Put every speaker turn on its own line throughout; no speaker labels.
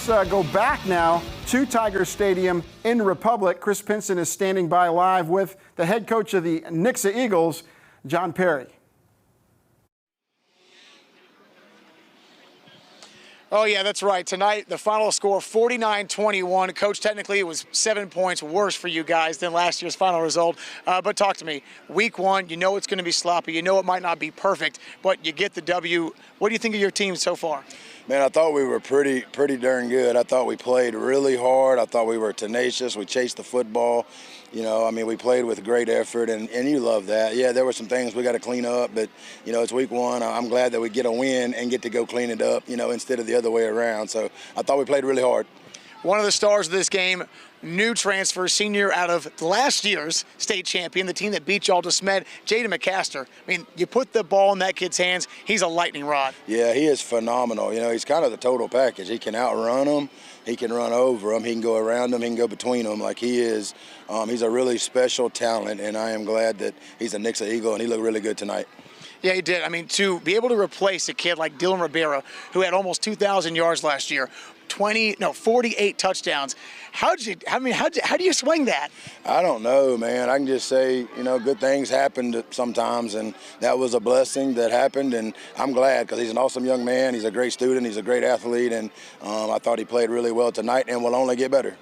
go back now to Tiger Stadium in Republic. Chris Pinson is standing by live with the head coach of the Nixa Eagles, John Perry.
Oh, yeah, that's right. Tonight, the final score, 49-21. Coach, technically, it was 7 points worse for you guys than last year's final result. But talk to me. Week one, you know it's going to be sloppy. You know it might not be perfect, but you get the W. What do you think of your team so far?
Man, I thought we were pretty darn good. I thought we played really hard. I thought we were tenacious. We chased the football. You know, I mean, we played with great effort, and you love that. Yeah, there were some things we got to clean up, but, you know, it's week one. I'm glad that we get a win and get to go clean it up, you know, instead of the other way around. So I thought we played really hard.
One of the stars of this game, new transfer, senior out of last year's state champion, the team that beat y'all to SMED, Jaden McCaster. I mean, you put the ball in that kid's hands, he's a lightning rod.
Yeah, he is phenomenal. You know, he's kind of the total package. He can outrun them, he can run over them, he can go around them, he can go between them. Like he is, he's a really special talent, and I am glad that he's a Nixa Eagle, and he looked really good tonight.
Yeah, he did. I mean, to be able to replace a kid like Dylan Rivera, who had almost 2,000 yards last year, 48 touchdowns. How do you swing that?
I don't know, man. I can just say, you know, good things happen sometimes, and that was a blessing that happened, and I'm glad because he's an awesome young man. He's a great student. He's a great athlete, and I thought he played really well tonight and will only get better.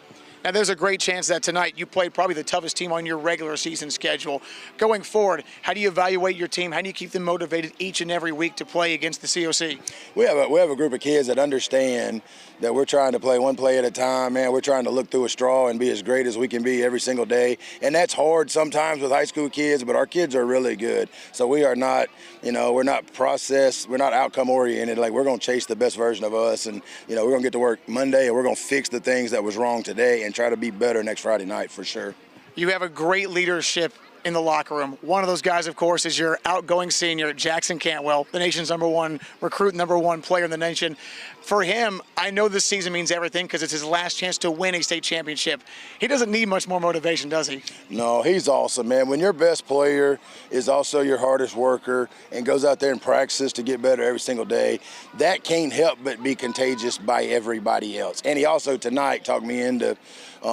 Now, there's a great chance that tonight you played probably the toughest team on your regular season schedule. Going forward, how do you evaluate your team? How do you keep them motivated each and every week to play against the COC?
We have a group of kids that understand that we're trying to play one play at a time, man. We're trying to look through a straw and be as great as we can be every single day. And that's hard sometimes with high school kids, but our kids are really good. So we are not, you know, we're not process, we're not outcome oriented. Like, we're going to chase the best version of us, and, you know, we're going to get to work Monday and we're going to fix the things that was wrong today and try to be better next Friday night for sure.
You have a great leadership in the locker room. One of those guys, of course, is your outgoing senior, Jackson Cantwell, the nation's #1 recruit, #1 player in the nation. For him, I know this season means everything because it's his last chance to win a state championship. He doesn't need much more motivation, does he?
No, he's awesome, man. When your best player is also your hardest worker and goes out there and practices to get better every single day, that can't help but be contagious by everybody else. And he also tonight talked me into,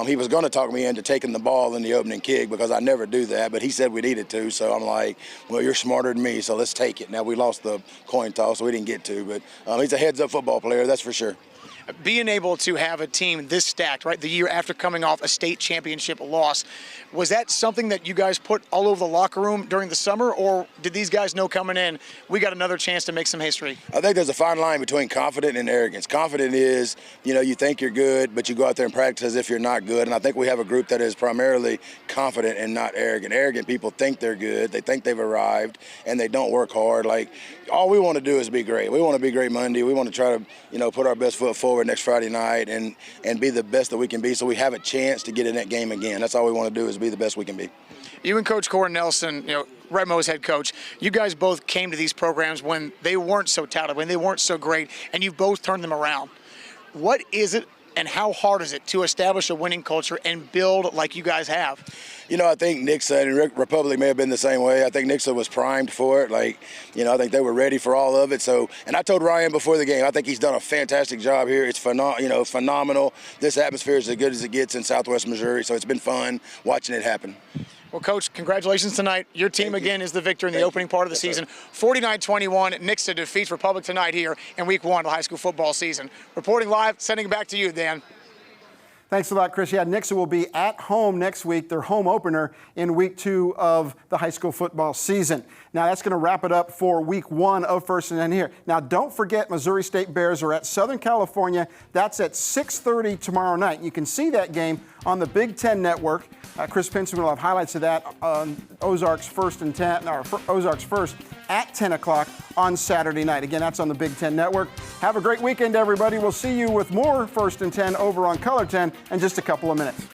he was going to talk me into taking the ball in the opening kick because I never do that, but he said we needed to. So I'm like, well, you're smarter than me, so let's take it. Now, we lost the coin toss, so we didn't get to, but he's a heads-up football player, that's for sure.
Being able to have a team this stacked, right, the year after coming off a state championship loss, was that something that you guys put all over the locker room during the summer, or did these guys know coming in, we got another chance to make some history?
I think there's a fine line between confident and arrogance. Confident is, you know, you think you're good, but you go out there and practice as if you're not good, and I think we have a group that is primarily confident and not arrogant. Arrogant people think they're good, they think they've arrived, and they don't work hard. Like, all we want to do is be great. We want to be great Monday. We want to try to, you know, put our best foot forward next Friday night and be the best that we can be so we have a chance to get in that game again. That's all we want to do is be the best we can be.
You and Coach Corey Nelson, you know, Redmo's head coach, you guys both came to these programs when they weren't so touted, when they weren't so great, and you've both turned them around. What is it and how hard is it to establish a winning culture and build like you guys have?
You know, I think Nixa and Republic may have been the same way. I think Nixa was primed for it. Like, you know, I think they were ready for all of it. So, and I told Ryan before the game, I think he's done a fantastic job here. It's phenomenal. This atmosphere is as good as it gets in Southwest Missouri. So it's been fun watching it happen.
Well, Coach, congratulations tonight. Your team again is the victor in the opening part of the season. 49-21, Nixa defeats Republic tonight here in week one of the high school football season. Reporting live, sending it back to you, Dan.
Thanks a lot, Chris. Yeah, Nixa will be at home next week, their home opener in week 2 of the high school football season. Now, that's going to wrap it up for week 1 of First and 10 here. Now, don't forget Missouri State Bears are at Southern California. That's at 6:30 tomorrow night. You can see that game on the Big Ten Network. Chris Pinson will have highlights of that on Ozarks First and 10, or Ozarks First at 10 o'clock on Saturday night. Again, that's on the Big Ten Network. Have a great weekend, everybody. We'll see you with more First and 10 over on Color 10 in just a couple of minutes.